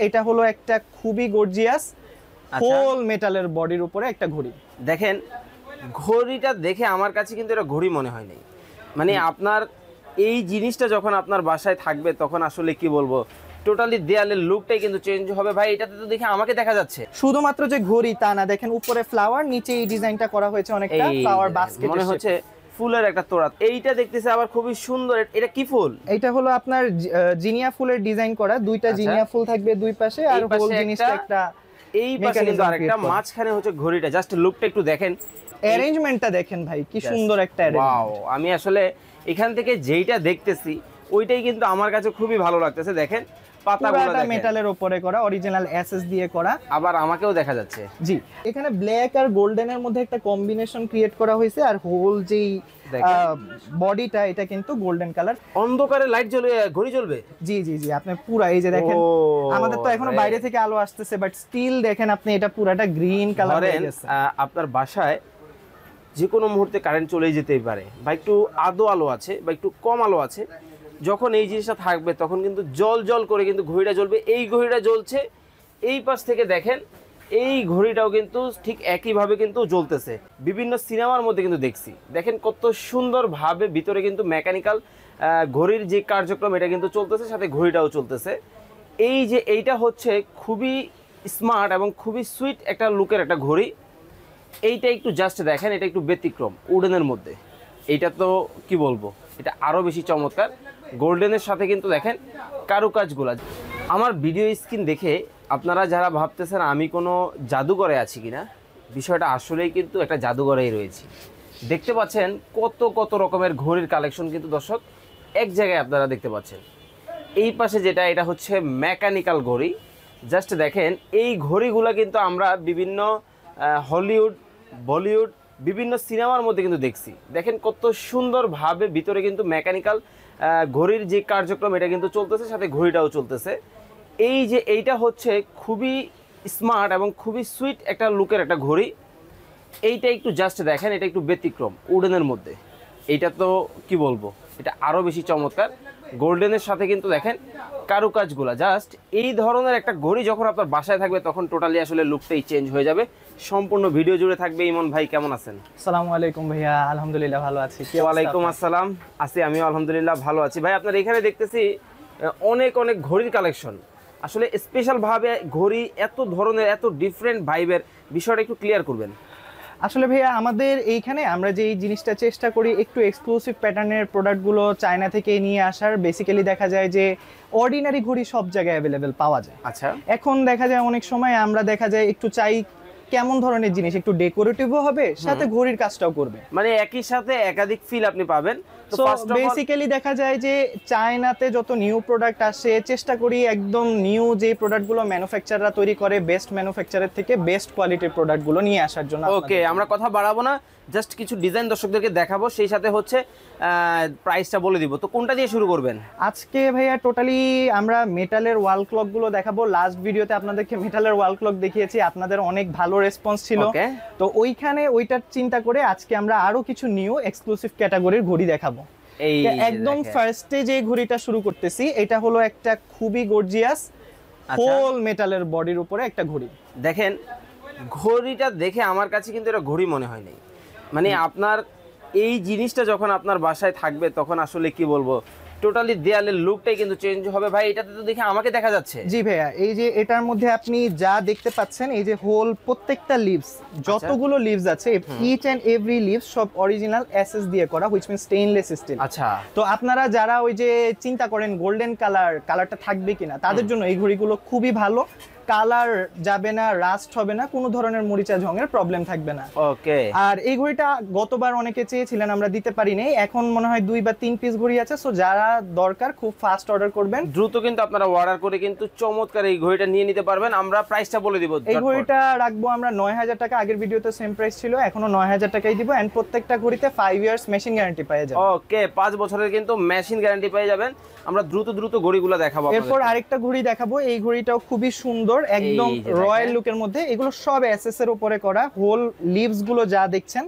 এটা হলো একটা খুবই গর্জিয়াস হোল মেটালের বডির উপরে একটা ঘড়ি। দেখেন ঘড়িটা দেখে আমার কাছে কিন্তু এটা ঘড়ি মনে হয় নাই, মানে আপনার এই জিনিসটা যখন আপনার বাসায় থাকবে তখন আসলে কি বলবো, টোটালি দেয়ালের লুকটাই কিন্তু চেঞ্জ হবে ভাই। এটাতে তো দেখে আমাকে দেখা যাচ্ছে শুধুমাত্র যে ঘড়ি তা না, দেখেন উপরে ফ্লাওয়ার, নিচে এই ডিজাইনটা করা হয়েছে অনেকটা ফ্লাওয়ার বাস্কেট, মনে হচ্ছে ফুলের একটা তোড়া। এইটা দেখতেছে আবার খুবই সুন্দর। এটা কি ফুল? এটা হলো আপনার জিনিয়া ফুলের ডিজাইন করা, দুইটা জিনিয়া ফুল থাকবে দুই পাশে, আর হোল জিনিসটা একটা এই পাশে কিন্তু আরেকটা, মাঝখানে হচ্ছে ঘড়িটা। জাস্ট লুকটা একটু দেখেন, অ্যারেঞ্জমেন্টটা দেখেন ভাই, কি সুন্দর একটা অ্যারেঞ্জমেন্ট। ওয়াও, আমি আসলে এখান থেকে যেইটা দেখতেছি ওইটাই কিন্তু আমার কাছে খুবই ভালো লাগতেছে। দেখেন পাতাগুলো দেখেন, মেটালের উপরে করা, অরিজিনাল এসএস দিয়ে করা, আবার আমাকেও দেখা যাচ্ছে। জি, এখানে ব্ল্যাক আর গোল্ডেনের মধ্যে একটা কম্বিনেশন ক্রিয়েট করা হয়েছে, আর হোল যেই বডিটা এটা কিন্তু গোল্ডেন কালার। অন্ধকারে লাইট জ্বলবে, ঘড়ি জ্বলবে। জি জি জি, আপনি পুরো এই যে দেখেন, আমাদের তো এখনো বাইরে থেকে আলো আসতেছে, বাট স্টিল দেখেন আপনি এটা পুরাটা গ্রিন কালার হয়ে গেছে। আপনার বাসায় যে কোনো মুহূর্তে কারেন্ট চলে যেতেই পারে, বা একটু আলো আছে বা একটু কম আলো আছে, যখন এই জিনিসটা থাকবে তখন কিন্তু জল জল করে কিন্তু ঘড়িটা জ্বলবে। এই ঘড়িটা জ্বলছে, এই পাশ থেকে দেখেন এই ঘড়িটাও কিন্তু ঠিক একইভাবে কিন্তু জ্বলতেছে। বিভিন্ন সিনেমার মধ্যে কিন্তু দেখছি, দেখেন কত সুন্দরভাবে ভিতরে কিন্তু মেকানিক্যাল ঘড়ির যে কার্যক্রম এটা কিন্তু চলতেছে, সাথে ঘড়িটাও চলতেছে। এই যে এইটা হচ্ছে খুবই স্মার্ট এবং খুবই সুইট একটা লুকের একটা ঘড়ি। এইটা একটু জাস্ট দেখেন, এটা একটু ব্যতিক্রম উডেনের মধ্যে। এইটা তো কি বলবো, এটা আরও বেশি চমৎকার। গোল্ডেনের সাথে কিন্তু দেখেন কারুকাজগুলা। আমার ভিডিও স্ক্রিন দেখে আপনারা যারা ভাবতেছেন আমি কোনো জাদুঘরে আছি কিনা, বিষয়টা আসলেই কিন্তু একটা জাদুঘরেই রয়েছি। দেখতে পাচ্ছেন কত কত রকমের ঘড়ির কালেকশন কিন্তু দর্শক এক জায়গায় আপনারা দেখতে পাচ্ছেন। এই পাশে যেটা, এটা হচ্ছে মেকানিক্যাল ঘড়ি। জাস্ট দেখেন এই ঘড়িগুলো কিন্তু আমরা বিভিন্ন হলিউড, বলিউড, বিভিন্ন সিনেমার মধ্যে কিন্তু দেখছি। দেখেন কত সুন্দরভাবে ভিতরে কিন্তু মেকানিক্যাল ঘড়ির যে কার্যক্রম এটা কিন্তু চলতেছে, সাথে ঘড়িটাও চলতেছে। এই যে এইটা হচ্ছে খুবই স্মার্ট এবং খুবই সুইট একটা লুকের একটা ঘড়ি। এইটা একটু জাস্ট দেখেন, এটা একটু ব্যতিক্রম উডেনের মধ্যে। এইটা তো কি বলবো, এটা আরও বেশি চমৎকার। গোল্ডেনের সাথে কিন্তু দেখেন কারুকাজগুলা। জাস্ট এই ধরনের একটা ঘড়ি যখন আপনার বাসায় থাকবে তখন টোটালি আসলে লুকটাই চেঞ্জ হয়ে যাবে। সম্পূর্ণ ভিডিও জুড়ে থাকবে। ইমন ভাই কেমন আছেন? আসসালামু আলাইকুম ভাইয়া, আলহামদুলিল্লাহ ভালো আছি। ওয়ালাইকুম আসসালাম, আছি আমিও আলহামদুলিল্লাহ ভালো আছি। ভাই আপনার এখানে দেখতেছি অনেক অনেক ঘড়ির কালেকশন। আসলে স্পেশাল ভাবে ঘড়ি এত ধরনের, এত ডিফারেন্ট ভাইবের, বিষয়টা একটু ক্লিয়ার করবেন। আসলে ভাইয়া আমাদের এইখানে আমরা যে এই জিনিসটা চেষ্টা করি একটু এক্সক্লুসিভ প্যাটার্নের প্রোডাক্টগুলো চায়না থেকে নিয়ে আসার। বেসিক্যালি দেখা যায় যে অর্ডিনারি ঘড়ি সব জায়গায় অ্যাভেলেবেল পাওয়া যায়। আচ্ছা, এখন দেখা যায় অনেক সময় আমরা দেখা যায় একটু চাই কেমন ধরনের জিনিস, একটু ডেকোরেটিভও হবে, সাথে ঘড়ির কাজটাও করবে, মানে একই সাথে একাধিক ফিল আপনি পাবেন। সো বেসিক্যালি দেখা যায় যে চায়নাতে যত নিউ প্রোডাক্ট আসে চেষ্টা করি একদম নিউ যে প্রোডাক্টগুলো ম্যানুফ্যাকচাররা তৈরি করে বেস্ট ম্যানুফ্যাকচারের থেকে বেস্ট কোয়ালিটির প্রোডাক্টগুলো নিয়ে আসার জন্য। ওকে, আমরা কথা বাড়াবো না, জাস্ট কিছু ডিজাইন দর্শকদেরকে দেখাবো, সেই সাথে হচ্ছে প্রাইসটা বলে দিব। তো কোনটা দিয়ে শুরু করবেন আজকে ভাইয়া? টোটালি আমরা মেটালের ওয়াল ক্লকগুলো দেখাবো। লাস্ট ভিডিওতে আপনাদেরকে মেটালের ওয়াল ক্লক দেখিয়েছি, আপনাদের অনেক ভালো রেসপন্স ছিল, তো ওইখানে ওইটার চিন্তা করে আজকে আমরা আরো কিছু নিউ এক্সক্লুসিভ ক্যাটাগরির ঘড়ি দেখাবো। একদম ফার্স্টে যে ঘড়িটা শুরু করতেছি, এটা হলো একটা খুবই গর্জিয়াস হোল মেটালের বডির উপরে একটা ঘড়ি। দেখেন ঘড়িটা দেখে আমার কাছে কিন্তু এটা ঘড়ি মনে হয় নাই, মানে আপনার এই জিনিসটা যখন আপনার বাসায় থাকবে তখন আসলে কি বলবো, টোটালি দেয়ালের লুকটাই কিন্তু চেঞ্জ হবে ভাই। এটাতে তো দেখে আমাকে দেখা যাচ্ছে। জি ভাইয়া, এই যে এটার মধ্যে আপনি যা দেখতে পাচ্ছেন, এই যে হোল প্রত্যেকটা লিভস, যতগুলো লিভস আছে, ইচ এন্ড এভরি লিভস সব অরিজিনাল এসএস দিয়ে করা, হুইচ মিন্স স্টেইনলেস স্টিল। আচ্ছা, তো আপনারা যারা ওই যে চিন্তা করেন গোল্ডেন কালারটা থাকবে কিনা, তাদের জন্য এই ঘড়িগুলো খুবই ভালো। কালার যাবে না, রাস্ট হবে না, কোনো ধরনের মরিচা ঝঙের প্রবলেম থাকবে না। ওকে, আর এই ঘড়িটা গতবার অনেকে চেয়েছিলেন, আমরা দিতে পারিনি, এখন মনে হয় 2 বা 3 পিস ঘড়ি আছে, সো যারা দরকার খুব ফাস্ট অর্ডার করবেন, দ্রুত কিন্তু আপনারা অর্ডার করে কিন্তু চমৎকার এই ঘড়িটা নিয়ে নিতে পারবেন। আমরা প্রাইসটা বলে দিব। এই ঘড়িটা রাখবো আমরা 9000 টাকা, আগের ভিডিওতে সেম প্রাইস ছিল, এখনো 9000 টাকাই দিব, এন্ড প্রত্যেকটা ঘড়িতে 5 ইয়ার্স মেশিন গ্যারান্টি পেয়ে যাবেন। ওকে, 5 বছরের কিন্তু মেশিন গ্যারান্টি পেয়ে যাবেন। আমরা দ্রুত ঘড়িগুলো দেখাবো। এরপর আরেকটা ঘড়ি দেখাবো, এই ঘড়িটাও খুবই সুন্দর, একদম রয়্যাল লুকের মধ্যে। এগুলো সব এসএস এর উপরে করা, হোল লিভস গুলো যা দেখছেন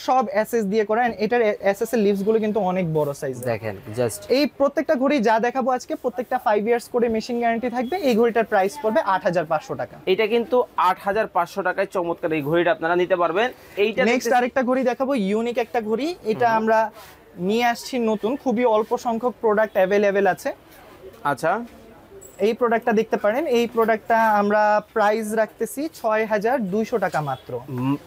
সব এসএস দিয়ে করা, and এটার এসএস এর লিভস গুলো কিন্তু অনেক বড় সাইজ। দেখেন জাস্ট এই প্রত্যেকটা ঘড়ি যা দেখাবো আজকে প্রত্যেকটা 5 ইয়ার্স করে মেশিন গ্যারান্টি থাকবে। এই ঘড়িটার প্রাইস পড়বে 8500 টাকা। এটা কিন্তু 8500 টাকায় চমৎকার এই ঘড়িটা আপনারা নিতে পারবেন। এইটা নেক্সট আরেকটা ঘড়ি দেখাবো, ইউনিক একটা ঘড়ি। এটা আমরা নিয়ে আসছি নতুন, খুবই অল্প সংখ্যক প্রোডাক্ট অ্যাভেলেবেল আছে। আচ্ছা, এই প্রোডাক্টটা দেখতে পারেন। এই প্রোডাক্টটা আমরা প্রাইস রাখতেছি 6200 টাকা মাত্র।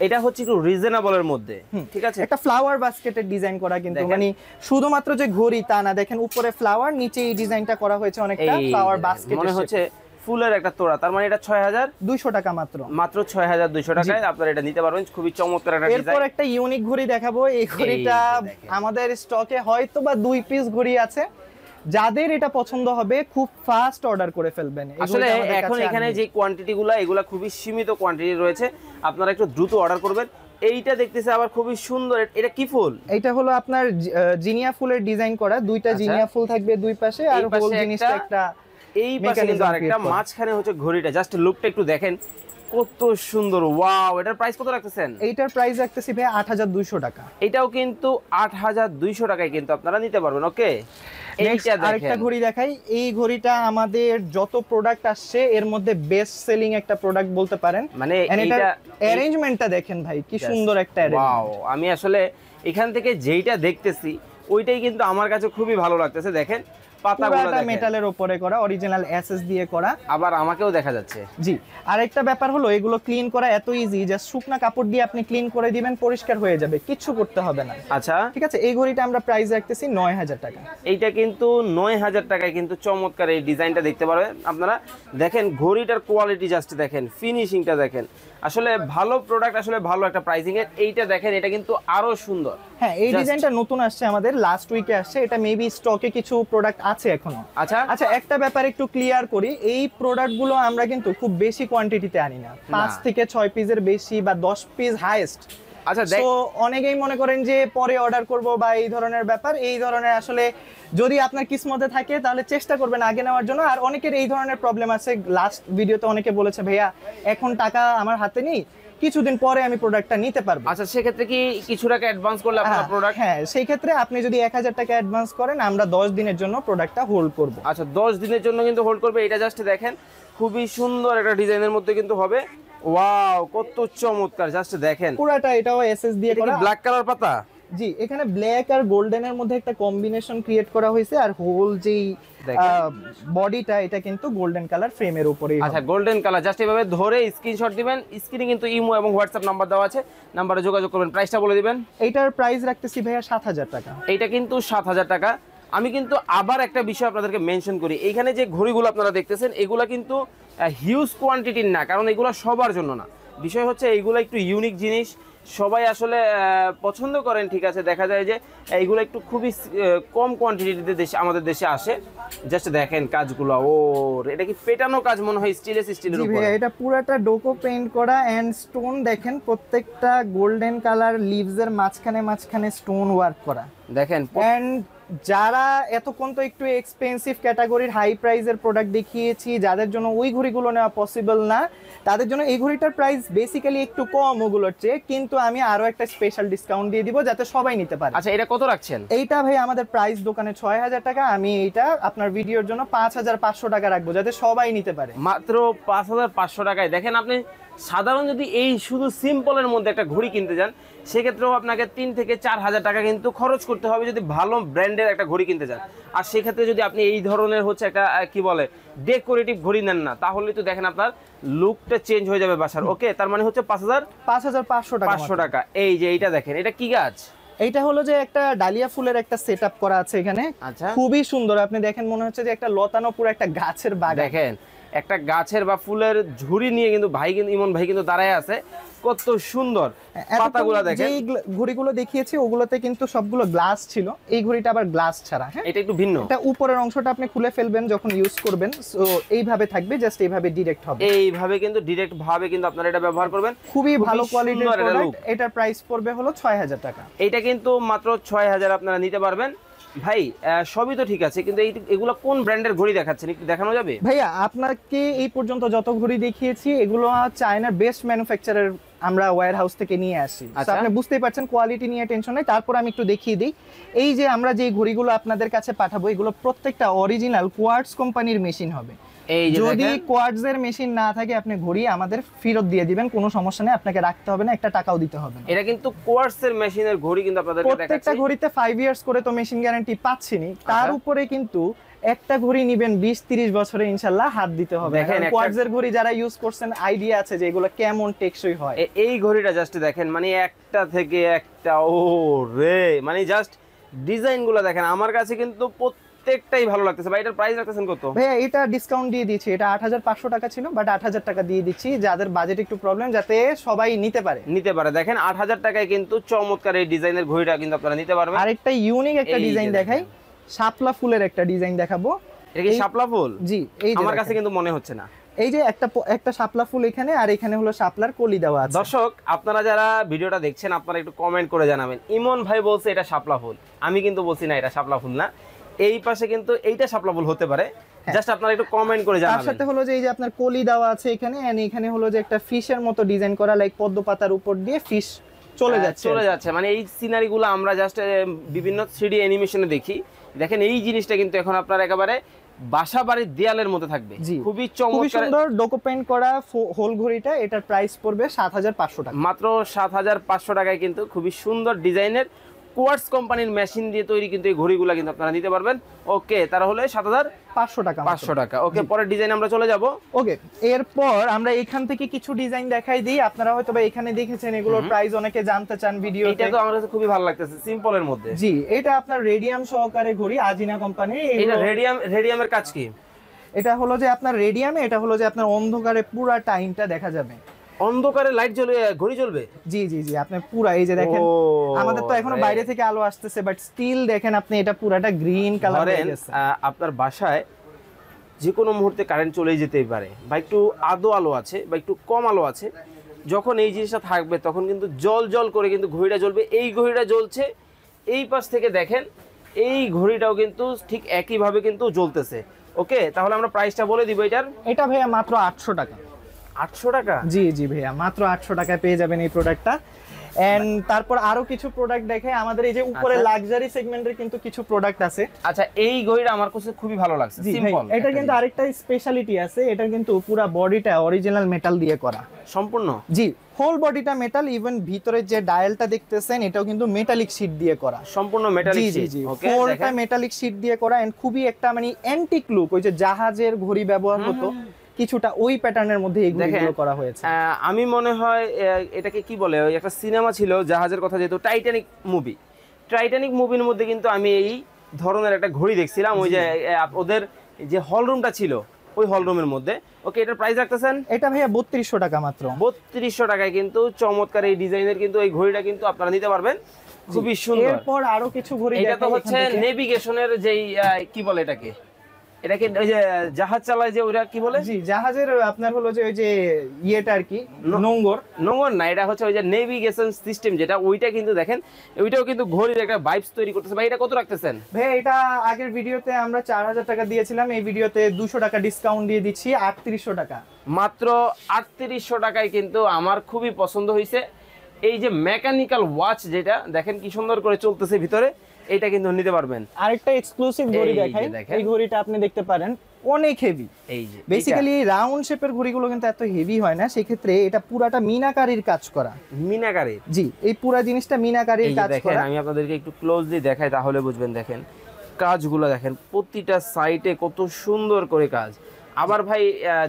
এটা হচ্ছে একটু রিজনেবলের মধ্যে, ঠিক আছে। একটা ফ্লাওয়ার বাস্কেটের ডিজাইন করা, কিন্তু দেখেন। মানে শুধুমাত্র যে ঘড়ি তা না, দেখেন উপরে ফ্লাওয়ার, নিচে এই ডিজাইনটা করা হয়েছে অনেকটা ফ্লাওয়ার বাস্কেট, মনে হচ্ছে ফুলের একটা তোড়া। তার মানে এটা 6200 টাকা মাত্র। মাত্র 6200 টাকায় আপনারা এটা নিতে পারবেন। খুবই চমৎকার একটা ডিজাইন। এরপর একটা ইউনিক ঘড়ি দেখাবো। এই ঘড়িটা আমাদের স্টকে হয়তো বা 2 পিস ঘড়ি আছে। যাদের এটা পছন্দ হবে খুব ফাস্ট অর্ডার করে ফেলবেন। আসলে এখন এখানে যে কোয়ান্টিটিগুলো এগুলা খুবই সীমিত কোয়ান্টিটি রয়েছে, আপনারা একটু দ্রুত অর্ডার করবেন। এইটা দেখতেছে আবার খুবই সুন্দর। এটা কি ফুল? এটা হলো আপনার জিনিয়া ফুলের ডিজাইন করা, দুইটা জিনিয়া ফুল থাকবে দুই পাশে, আর গোল জিনিসটা একটা, এই পাশে কিন্তু আরেকটা, মাঝখানে হচ্ছে ঘড়িটা। জাস্ট লুকটা একটু দেখেন কত সুন্দর। ওয়াও, এটার প্রাইস কত রাখতেছেন? এইটার প্রাইস রাখতেছি ভাই 8200 টাকা। এটাও কিন্তু 8200 টাকায় কিন্তু আপনারা নিতে পারবেন। ওকে, এইটা আরেকটা ঘড়ি দেখাই। এই ঘড়িটা আমাদের যত প্রোডাক্ট আসছে এর মধ্যে বেস্ট সেলিং একটা প্রোডাক্ট বলতে পারেন। মানে এটা অ্যারেঞ্জমেন্টটা দেখেন ভাই, কি সুন্দর একটা অ্যারেঞ্জমেন্ট। ওয়াও, আমি আসলে এখান থেকে যেইটা দেখতেছি ওইটাই কিন্তু আমার কাছে খুবই ভালো লাগতেছে। দেখেন পাতাগুলো দেখেন, মেটালের উপরে করা, অরিজিনাল এসএস দিয়ে করা। আবার আমাকেও দেখা যাচ্ছে। জি, আরেকটা ব্যাপার হলো এগুলো ক্লিন করা এত ইজি, জাস্ট শুকনা কাপড় দিয়ে আপনি ক্লিন করে দিবেন, পরিষ্কার হয়ে যাবে, কিচ্ছু করতে হবে না। আচ্ছা, ঠিক আছে। এই ঘড়িটা আমরা প্রাইস রাখতেছি 9000 টাকা। এইটা কিন্তু 9000 টাকায় কিন্তু চমৎকার এই ডিজাইনটা দেখতে পারবেন আপনারা। দেখেন ঘড়িটার কোয়ালিটি জাস্ট দেখেন, ফিনিশিংটা দেখেন। আসলে ভালো প্রোডাক্ট, আসলে ভালো একটা প্রাইসিং এর। এইটা দেখেন, এটা কিন্তু আরো সুন্দর। হ্যাঁ, এই ডিজাইনটা নতুন আসছে আমাদের, লাস্ট উইকে আসছে। এটা মেবি স্টকে কিছু প্রোডাক্ট আছে এখনো। আচ্ছা আচ্ছা, একটা ব্যাপার একটু ক্লিয়ার করি। এই প্রোডাক্টগুলো আমরা কিন্তু খুব বেশি কোয়ান্টিটিতে আনি না, 5 থেকে 6 পিসের বেশি বা 10 পিস হাইয়েস্ট। আচ্ছা, তো অনেকেই মনে করেন যে পরে অর্ডার করব বা এই ধরনের ব্যাপার। এই ধরনের আসলে যদি আপনার কিসমতে থাকে তাহলে চেষ্টা করবেন আগে নেওয়ার জন্য। আর অনেকের এই ধরনের প্রবলেম আছে, লাস্ট ভিডিওতে অনেকে বলেছে ভাইয়া এখন টাকা আমার হাতে নেই, কিছুদিন পরে আমি প্রোডাক্টটা নিতে পারবো। আচ্ছা, সেক্ষেত্রে কি কিছু টাকা অ্যাডভান্স করলে আপনার প্রোডাক্ট? হ্যাঁ, সেই ক্ষেত্রে আপনি যদি 1000 টাকা অ্যাডভান্স করেন আমরা 10 দিনের জন্য প্রোডাক্টটা হোল্ড করব। আচ্ছা, 10 দিনের জন্য কিন্তু হোল্ড করবে। এটা জাস্ট দেখেন, খুবই সুন্দর একটা ডিজাইনের মধ্যে কিন্তু হবে। ওয়াও, কত চমৎকার, জাস্ট দেখেন। পুরাটা এটাও এসএস দিয়ে করা। ব্ল্যাক কালার পাতা? জি, এখানে ব্ল্যাক আর গোল্ডেনের মধ্যে একটা কম্বিনেশন ক্রিয়েট করা হয়েছে। আর হোল যেই বডিটা এটা কিন্তু গোল্ডেন কালার ফ্রেমের উপরেই। আচ্ছা, গোল্ডেন কালার। জাস্ট এভাবে ধরে স্ক্রিনশট দিবেন। স্ক্রিনে কিন্তু ইমো এবং হোয়াটসঅ্যাপ নাম্বার দেওয়া আছে, নাম্বারে যোগাযোগ করবেন। প্রাইসটা বলে দিবেন। এইটার প্রাইস রাখতেছি ভাইয়া 7000 টাকা। এইটা কিন্তু 7000 টাকা। আমি কিন্তু আবার একটা বিষয় আপনাদেরকে মেনশন করি, এইখানে যে ঘড়িগুলো আপনারা দেখতেছেন এগুলা কিন্তু হিউজ কোয়ান্টিটির না, কারণ এগুলো সবার জন্য না। বিষয় হচ্ছে এইগুলো একটু ইউনিক জিনিস, সবাই আসলে পছন্দ করেন। ঠিক আছে, দেখা যায় যে এইগুলো একটু খুবই কম কোয়ান্টিটিতে আমাদের দেশে আসে। জাস্ট দেখেন কাজগুলো, ও এটা কি পেটানো কাজ মনে হয়, স্টিলের উপর। এটা পুরাটা ডোকো পেইন্ট করা এন্ড স্টোন দেখেন, প্রত্যেকটা গোল্ডেন কালার লিভস এর মাঝখানে স্টোন ওয়ার্ক করা দেখেন। এন্ড যারা এতক্ষণ তো একটু এক্সপেন্সিভ ক্যাটাগরির হাই প্রাইসের প্রোডাক্ট দেখিয়েছি, যাদের জন্য ওই ঘড়িগুলো নেওয়া পসিবল না, তাদের জন্য এই ঘড়িটার প্রাইস বেসিক্যালি একটু কম ওগুলোর চেয়ে, কিন্তু আমি আরো একটা স্পেশাল ডিসকাউন্ট দিয়ে দিব যাতে সবাই নিতে পারে। আচ্ছা, এটা কত রাখছেন? এইটা ভাই আমাদের প্রাইস দোকানে 6000 টাকা, আমি এইটা আপনার ভিডিওর জন্য 5500 টাকা রাখবো যাতে সবাই নিতে পারে। মাত্র 5500 টাকায়। দেখেন, আপনি সাধারণ যদি এই শুধু সিম্পলের মধ্যে একটা ঘড়ি কিনতে যান সেক্ষেত্রেও আপনাকে 3 থেকে 4000 টাকা কিন্তু খরচ করতে হবে যদি ভালো ব্র্যান্ডের একটা ঘড়ি কিনতে যান। আর সেক্ষেত্রে যদি আপনি এই ধরনের হচ্ছে একটা কি বলে ডেকোরেটিভ ঘড়ি নেন না, তাহলে তো দেখেন আপনার লুকটা চেঞ্জ হয়ে যাবে বাসার। ওকে, তার মানে হচ্ছে 5500 টাকা। এই যে এইটা দেখেন, এটা কি গাছ? এইটা হলো যে একটা ডালিয়া ফুলের একটা সেটআপ করা আছে এখানে। আচ্ছা, খুবই সুন্দর। আপনি দেখেন মনে হচ্ছে যে একটা লতানো পুরো একটা গাছের বাগান। দেখেন একটা গাছের বা ফুলের ঝুড়ি নিয়ে কিন্তু ভাই কিন্তু ইমন ভাই কিন্তু দাঁড়ায় আছে, কত সুন্দর পাতাগুলো দেখেন। এই ঘড়িগুলো দেখিয়েছি ওগুলোতে কিন্তু সবগুলো গ্লাস ছিল, এই ঘড়িটা আবার গ্লাস ছাড়া। হ্যাঁ, এটা একটু ভিন্ন। এটা উপরের অংশটা আপনি খুলে ফেলবেন যখন ইউজ করবেন, সো এইভাবে থাকবে, জাস্ট এইভাবে ডাইরেক্ট হবে। এইভাবে কিন্তু ডাইরেক্ট ভাবে কিন্তু আপনারা এটা ব্যবহার করবেন। খুবই ভালো কোয়ালিটির প্রোডাক্ট। এটার প্রাইস পড়বে হলো 6000 টাকা। এটা কিন্তু মাত্র 6000 আপনারা নিতে পারবেন। ভাই সবই তো ঠিক আছে, কিন্তু এগুলো কোন ব্র্যান্ডের ঘড়ি দেখাচ্ছেন একটু দেখানো যাবে? ভাইয়া আপনাকে এই পর্যন্ত যত ঘড়ি দেখিয়েছি এগুলো চায়নার বেস্ট ম্যানুফ্যাকচারের আমরা ওয়্যার হাউস থেকে নিয়ে আসি। তো আপনি বুঝতেই পারছেন কোয়ালিটি নিয়ে টেনশন নাই। তারপর আমি একটু দেখিয়ে দিই, এই যে আমরা যে ঘড়িগুলো আপনাদের কাছে পাঠাবো এগুলো প্রত্যেকটা অরিজিনাল কোয়ার্টজ কোম্পানির মেশিন হবে। যদি কোয়ার্টজের মেশিন না থাকে আপনি ঘড়ি আমাদের ফেরত দিয়ে দিবেন, কোনো সমস্যা নেই, আপনাকে রাখতে হবে না, একটা টাকাও দিতে হবে না। এটা কিন্তু কোয়ার্টজের মেশিনের ঘড়ি কিন্তু আপনাদেরকে দেখাচ্ছি। প্রত্যেকটা ঘড়িতে 5 ইয়ার্স করে তো মেশিন গ্যারান্টি পাচ্ছেনই, তার উপরে কিন্তু একটা ঘড়ি নিবেন 20-30 বছরে ইনশাআল্লাহ হাত দিতে হবে। কারণ কোয়ার্টজের ঘড়ি যারা ইউজ করছেন আইডিয়া আছে যে এগুলো কেমন টেকসই হয়। এই ঘড়িটা জাস্ট দেখেন, মানে একটা থেকে একটা, ও রে, মানে জাস্ট ডিজাইনগুলো দেখেন, আমার কাছে কিন্তু প্রত্যেকটাই ভালো লাগতেছে। ভাই এটার প্রাইস রাখতেছেন কত? ভাইয়া এটা ডিসকাউন্ট দিয়ে দিচ্ছি, এটা 8500 টাকা ছিল, বাট 8000 টাকা দিয়ে দিচ্ছি, যাদের বাজেট একটু প্রবলেম যাতে সবাই নিতে পারে। দেখেন 8000 টাকায় কিন্তু চমৎকার এই ডিজাইনের ঘড়িটা কিন্তু আপনারা নিতে পারবেন। আরেকটা ইউনিক একটা ডিজাইন দেখাই, শাপলা ফুলের একটা ডিজাইন দেখাবো। এটা কি শাপলা ফুল? জি, এই যে আমার কাছে কিন্তু মনে হচ্ছে না। এই যে একটা শাপলা ফুল এখানে, আর এখানে হলো শাপলার কলি দেওয়া আছে। দর্শক আপনারা যারা ভিডিওটা দেখছেন আপনারা একটু কমেন্ট করে জানাবেন। ইমন ভাই বলছে এটা শাপলা ফুল, আমি কিন্তু বলছি না এটা শাপলা ফুল না। এই পাশে কিন্তু এইটা শাপলা ফুল হতে পারে, জাস্ট আপনারা একটু কমেন্ট করে জানাবেন। তার সাথে হলো যে এই যে আপনার কলি দেওয়া আছে এখানে, এন্ড এখানে হলো যে একটা ফিশের মতো ডিজাইন করা, লাইক পদ্ম পাতার উপর দিয়ে ফিশ চলে যাচ্ছে। মানে এই সিনারিগুলো আমরা জাস্ট বিভিন্ন 3D অ্যানিমেশনে দেখি। দেখেন এই জিনিসটা কিন্তু এখন আপনার একেবারে বাসা বাড়ির দেয়ালের মধ্যে থাকবে। খুবই চমৎকার সুন্দর ডকুমেন্ট করা হোল ঘড়িটা, এটার প্রাইস পড়বে 7500 টাকা, মাত্র 7500 টাকায় কিন্তু খুবই সুন্দর ডিজাইনের কোয়ার্টজ কোম্পানির মেশিন দিয়ে তৈরি কিন্তু এই ঘড়িগুলো কিন্তু আপনারা নিতে পারবেন। ওকে, তারা হলো 7500 টাকা। 500 টাকা। ওকে, পরের ডিজাইন আমরা চলে যাব। ওকে, এরপর আমরা এখান থেকে কিছু ডিজাইন দেখাই দিই। আপনারা হয়তো বা এখানে দেখেছেন, এগুলোর প্রাইস অনেকে জানতে চান ভিডিওতে। এটা তো আমার কাছে খুবই ভালো লাগতেছে, সিম্পলের মধ্যে। জি, এটা আপনার রেডিয়াম সহকারে ঘড়ি, আজিনা কোম্পানি। এটা রেডিয়ামের কাজ কি? এটা হলো যে আপনার রেডিয়ামে, এটা হলো যে আপনার অন্ধকারে পুরো টাইমটা দেখা যাবে। অন্ধকারে লাইট জ্বলবে, ঘড়ি জ্বলবে? জি জি জি, আপনি পুরো এই যে দেখেন, আমাদের তো এখনো বাইরে থেকে আলো আসতেছে, বাট স্টিল দেখেন আপনি এটা পুরাটা গ্রিন কালার হয়ে গেছে। আপনার বাসায় যে কোনো মুহূর্তে কারেন্ট চলে যেতেই পারে, বা একটু আলো আছে বা একটু কম আলো আছে, যখন এই জিনিসটা থাকবে তখন কিন্তু জল করে কিন্তু ঘড়িটা জ্বলবে। এই ঘড়িটা জ্বলছে, এই পাশ থেকে দেখেন এই ঘড়িটাও কিন্তু ঠিক একইভাবে কিন্তু জ্বলতেছে। ওকে, তাহলে আমরা প্রাইসটা বলে দিব এটার। এটা ভাইয়া মাত্র 800 টাকা। 800 টাকা? জি জি ভাইয়া, মাত্র 800 টাকায় পেয়ে যাবেন এই প্রোডাক্টটা। এন্ড তারপর আরো কিছু প্রোডাক্ট দেখে আমাদের এই যে উপরে লাক্সারি সেগমেন্টের কিন্তু কিছু প্রোডাক্ট আছে। আচ্ছা, এই ঘড়িটা আমার কাছে খুবই ভালো লাগছে, সিম্পল। এটা কিন্তু আরেকটা স্পেশালিটি আছে, এটা কিন্তু পুরো বডিটা অরিজিনাল মেটাল দিয়ে করা সম্পূর্ণ। জি, হোল বডিটা মেটাল, ইভেন ভিতরে যে ডায়ালটা দেখতেছেন এটাও কিন্তু মেটালিক শীট দিয়ে করা, সম্পূর্ণ মেটালিক শীট। জি জি, হোলটা মেটালিক শীট দিয়ে করা। এন্ড খুবই একটা মানে অ্যান্টিক লুক, ওই যে জাহাজের ঘড়ি ব্যবহার হতো কিছুটা ওই প্যাটার্নের মধ্যে এই ঘড়িগুলো করা হয়েছে। আমি মনে হয় এটাকে কি বলে, ওই একটা সিনেমা ছিল জাহাজের কথা, যেহেতু টাইটানিক মুভির মধ্যে কিন্তু আমি এই ধরনের একটা ঘড়ি দেখছিলাম, ওই যে ওদের যে হল রুমটা ছিল ওই হল রুমের মধ্যে। ওকে, এটার প্রাইস রাখতেছেন? এটা ভাইয়া 3200 টাকা মাত্র। 3200 টাকায় কিন্তু চমৎকার এই ডিজাইনের কিন্তু এই ঘড়িটা কিন্তু আপনারা নিতে পারবেন, খুবই সুন্দর। এরপর আরো কিছু ঘড়ি, এটা তো হচ্ছে নেভিগেশনের যেই কি বলে এটাকে, এটাকে ওই যে জাহাজ চালায় যে ওরা কি বলে? জি, জাহাজের আপনার হলো যে ওই যে ইয়েটা আর কি, নোঙ্গর না, এটা হচ্ছে ওই যে নেভিগেশন সিস্টেম যেটা, ওইটা কিন্তু দেখেন ওইটাও কিন্তু ঘড়ির একটা ভাইবস তৈরি করতেছে। ভাই এটা কত রাখতেছেন? ভাই এটা আগের ভিডিওতে আমরা 4000 টাকা দিয়েছিলাম, এই ভিডিওতে 200 টাকা ডিসকাউন্ট দিয়ে দিচ্ছি, 3800 টাকা। মাত্র 3800 টাকায় কিন্তু আমার খুবই পছন্দ হয়েছে। এই যে মেকানিক্যাল ওয়াচ যেটা দেখেন কি সুন্দর করে চলতেছে ভিতরে, এটা কিন্তু নিতে পারবেন। আরেকটা এক্সক্লুসিভ ঘড়ি দেখাই, এই ঘড়িটা আপনি দেখতে পারেন অনেক হেভি। এই যে বেসিক্যালি রাউন্ড শেপের ঘড়িগুলো কিন্তু এত হেভি হয় না, সেক্ষেত্রে এটা পুরাটা মিনাকারির কাজ করা। মিনাকারির? জি, এই পুরা জিনিসটা মিনাকারির কাজ করা। দেখেন আমি আপনাদেরকে একটু ক্লোজলি দেখাই তাহলে বুঝবেন। দেখেন কাজগুলো দেখেন, প্রতিটা সাইডে কত সুন্দর করে কাজ। আবার ভাই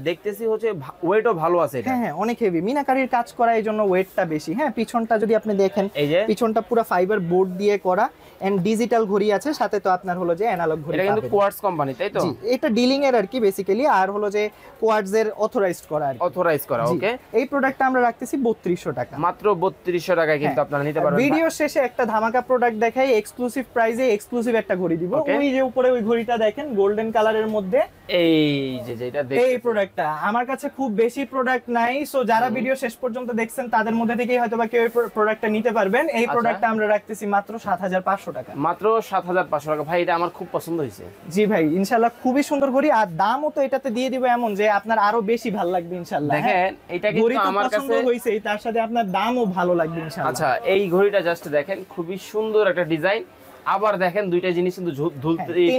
দেখতেছি হচ্ছে ওয়েটও ভালো আছে এটা। হ্যাঁ, অনেক হেভি মিনাকারির কাজ করা, এই জন্য ওয়েটটা বেশি। হ্যাঁ, পিছনটা যদি আপনি দেখেন, এই যে পিছনটা পুরো ফাইবার বোর্ড দিয়ে করা, এন্ড ডিজিটাল ঘড়ি আছে সাথে, তো আপনার হলো যে অ্যানালগ ঘড়ি। এটা কিন্তু কোয়ার্টজ কোম্পানি, তাই তো? জি, এটা ডিলিং এর আর কি বেসিক্যালি, আর হলো যে কোয়ার্টজ এর অথরাইজড করা আর কি। অথরাইজ করা। ওকে, এই প্রোডাক্টটা আমরা রাখতেছি 3200 টাকা। মাত্র 3200 টাকায় কিন্তু আপনারা নিতে পারবেন। ভিডিও শেষে একটা ধামাকা প্রোডাক্ট দেখাই, এক্সক্লুসিভ প্রাইসে এক্সক্লুসিভ একটা ঘড়ি দিব। ওই যে উপরে ওই ঘড়িটা দেখেন গোল্ডেন কালারের মধ্যে, এই যে যে এটা এই প্রোডাক্টটা আমার কাছে খুব বেশি প্রোডাক্ট নাই, সো যারা ভিডিও শেষ পর্যন্ত দেখছেন তাদের মধ্যে থেকেই হয়তোবা কেউ এই প্রোডাক্টটা নিতে পারবেন। এই প্রোডাক্টটা আমরা রাখতেছি মাত্র 7500 টাকা। মাত্র 7500 টাকা। ভাই এটা আমার খুব পছন্দ হয়েছে। জি ভাই, ইনশাআল্লাহ খুবই সুন্দর ঘড়ি, আর দামও তো এটাতে দিয়ে দিব এমন যে আপনার আরো বেশি ভালো লাগবে ইনশাআল্লাহ। দেখেন এটা কিন্তু আমার কাছে হইছে, তার সাথে আপনার দামও ভালো লাগবে ইনশাআল্লাহ। আচ্ছা এই ঘড়িটা জাস্ট দেখেন, খুবই সুন্দর একটা ডিজাইন। আবার দেখেন দুইটা জিনিস কিন্তু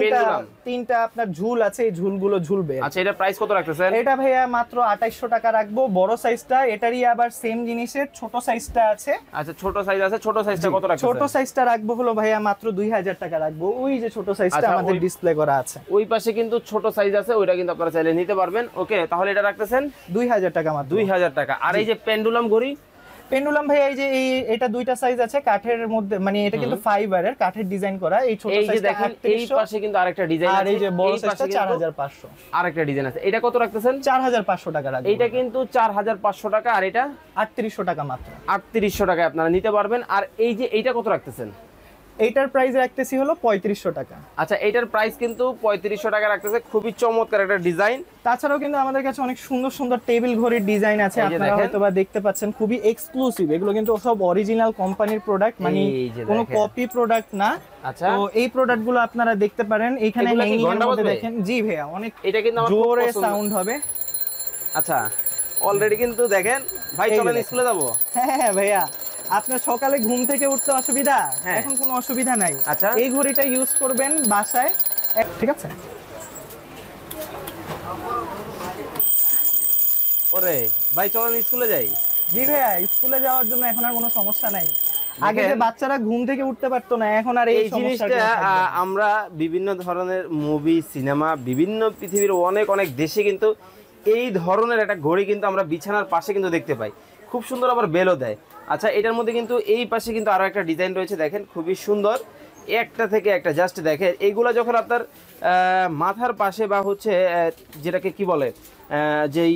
পেন্ডুলাম, তিনটা আপনার ঝুল আছে, এই ঝুলগুলো ঝুলবে। আচ্ছা এটা প্রাইস কত রাখতেছেন? এটা ভাইয়া মাত্র 2800 টাকা রাখবো বড় সাইজটা। এটারই আবার সেম জিনিসের ছোট সাইজটা আছে। আচ্ছা ছোট সাইজ আছে, ছোট সাইজটা কত রাখতেছেন? ছোট সাইজটা রাখবো হলো ভাইয়া মাত্র 2000 টাকা রাখবো। ওই যে ছোট সাইজটা আমাদের ডিসপ্লে করা আছে, ওই পাশে কিন্তু ছোট সাইজ আছে, ওইটা কিন্তু আপনারা চাইলে নিতে পারবেন। ওকে, তাহলে এটা রাখতেছেন 2000 টাকা মাত্র। 2000 টাকা। আর এই যে পেন্ডুলাম ঘড়ি, পেন্ডুলাম ভাই এই যে এটা দুইটা সাইজ আছে কাঠের মধ্যে, মানে এটা কিন্তু ফাইবারের কাঠের ডিজাইন করা। এই ছোট সাইজটা দেখেন, এই পাশে কিন্তু আরেকটা ডিজাইন আছে, আর এই যে বড় সাইজটা 4500। আরেকটা ডিজাইন আছে, এটা কত রাখতেছেন? 4500 টাকা রাখবেন। এটা কিন্তু 4500 টাকা, আর এটা 3800 টাকা মাত্র। 3800 টাকায় আপনারা নিতে পারবেন। আর এই যে এইটা কত রাখতেছেন? এইটার প্রাইস রাখতেছি হলো 3500 টাকা। আচ্ছা এইটার প্রাইস কিন্তু 3500 টাকা রাখতেছে, খুবই চমৎকার একটা ডিজাইন। তাছাড়াও কিন্তু আমাদের কাছে অনেক সুন্দর সুন্দর টেবিল ঘড়ির ডিজাইন আছে, আপনারা হয়তোবা দেখতে পাচ্ছেন, খুবই এক্সক্লুসিভ। এগুলো কিন্তু সব অরিজিনাল কোম্পানির প্রোডাক্ট, মানে কোনো কপি প্রোডাক্ট না। আচ্ছা তো এই প্রোডাক্টগুলো আপনারা দেখতে পারেন এখানে হ্যাঙ্গিং এর মধ্যে দেখেন। জি ভাইয়া, অনেক এটা কিন্তু আমার জোরে সাউন্ড হবে। আচ্ছা অলরেডি কিন্তু দেখেন ভাই, চলেন স্কুলে যাব। হ্যাঁ ভাইয়া, আপনার সকালে ঘুম থেকে উঠতে অসুবিধা, এখন কোনো অসুবিধা নাই। আচ্ছা এই ঘড়িটা ইউজ করবেন বাসায়, ঠিক আছে? ওরে ভাই চলেন স্কুলে যাই। জি ভাইয়া, স্কুলে যাওয়ার জন্য এখন আর কোনো সমস্যা নাই। আগে যে বাচ্চারা ঘুম থেকে উঠতে পারতো না, এখন আর এই জিনিসটা আমরা বিভিন্ন ধরনের মুভি, সিনেমা, বিভিন্ন পৃথিবীর অনেক অনেক দেশে কিন্তু এই ধরনের একটা ঘড়ি কিন্তু আমরা বিছানার পাশে কিন্তু দেখতে পাই। খুব সুন্দর, আবার বেলও দেয়। আচ্ছা এটার মধ্যে কিন্তু এই পাশে কিন্তু আরো একটা ডিজাইন রয়েছে, দেখেন খুবই সুন্দর, একটা থেকে একটা। জাস্ট দেখেন এইগুলা যখন আপনার মাথার পাশে বা হচ্ছে যেটাকে কি বলে, যেই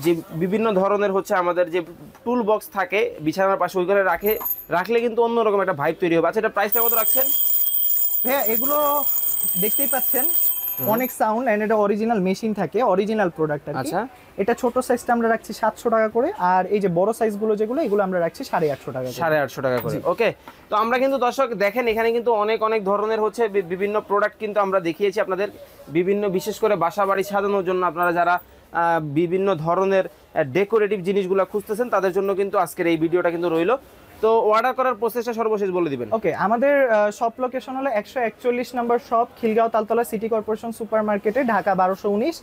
যে বিভিন্ন ধরনের হচ্ছে আমাদের যে টুল বক্স থাকে বিছানার পাশে, ওইখানে রাখলে কিন্তু অন্যরকম একটা ভাইব তৈরি হবে। আচ্ছা এটা প্রাইসটা কত রাখছেন? হ্যাঁ এগুলো দেখতেই পাচ্ছেন, অনেক সাউন্ড, এন্ড এটা অরিজিনাল মেশিন থাকে, অরিজিনাল প্রোডাক্ট আর কি। আচ্ছা এটা ছোট সাইজটা আমরা রাখছি 700 টাকা করে, আর এই যে বড় সাইজগুলো যেগুলো, এগুলো আমরা রাখছি 850 টাকা করে। 850 টাকা করে। ওকে, তো আমরা কিন্তু দর্শক দেখেন এখানে কিন্তু অনেক অনেক ধরনের হচ্ছে বিভিন্ন প্রোডাক্ট কিন্তু আমরা দেখিয়েছি আপনাদের, বিভিন্ন বিশেষ করে বাসা বাড়ি সাজানোর জন্য আপনারা যারা বিভিন্ন ধরনের ডেকোরেটিভ জিনিসগুলো খুঁজতেছেন তাদের জন্য কিন্তু আজকের এই ভিডিওটা কিন্তু রইলো। তো অর্ডার করার প্রসেসটা সর্বশেষ বলে দিবেন। ওকে, আমাদের শপ লোকেশন হলো 141 নম্বর shop, Khilgaon Taltala city corporation super মার্কেটে, ঢাকা 1219।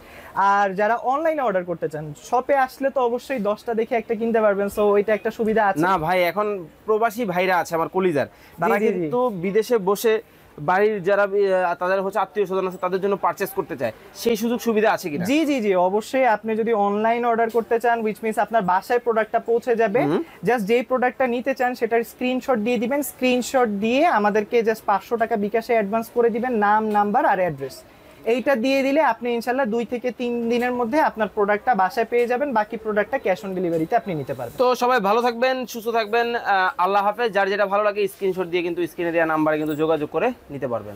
আর যারা অনলাইনে অর্ডার করতে চান, শপে আসলে তো অবশ্যই 10টা দেখে একটা কিনতে পারবেন, সো ওইটা একটা সুবিধা আছে। না ভাই, এখন প্রবাসী ভাইরা আছে আমার কলিজার, তারা কিন্তু বিদেশে বসে বাড়ির যারা তাদের হচ্ছে আত্মীয় স্বজন আছে তাদের জন্য পারচেজ করতে চায়, সেই সুযোগ সুবিধা আছে কিনা? জি জি জি, অবশ্যই। আপনি যদি অনলাইন অর্ডার করতে চান, হুইচ মিন্স আপনার বাসায় প্রোডাক্টটা পৌঁছে যাবে, জাস্ট যেই প্রোডাক্টটা নিতে চান সেটার স্ক্রিনশট দিয়ে দিবেন। স্ক্রিনশট দিয়ে আমাদেরকে জাস্ট 500 টাকা বিকাশে অ্যাডভান্স করে দিবেন, নাম, নাম্বার আর অ্যাড্রেস। এইটা দিয়ে দিলে আপনি ইনশাআল্লাহ 2 থেকে 3 দিনের মধ্যে আপনার প্রোডাক্টটা বাসায় পেয়ে যাবেন। বাকি প্রোডাক্টটা ক্যাশ অন ডেলিভারিতে আপনি নিতে পারবেন। তো সবাই ভালো থাকবেন, সুস্থ থাকবেন, আল্লাহ হাফেজ। যার যেটা ভালো লাগে স্ক্রিনশট দিয়ে কিন্তু স্ক্রিনে দেওয়া নাম্বারে কিন্তু যোগাযোগ করে নিতে পারবেন।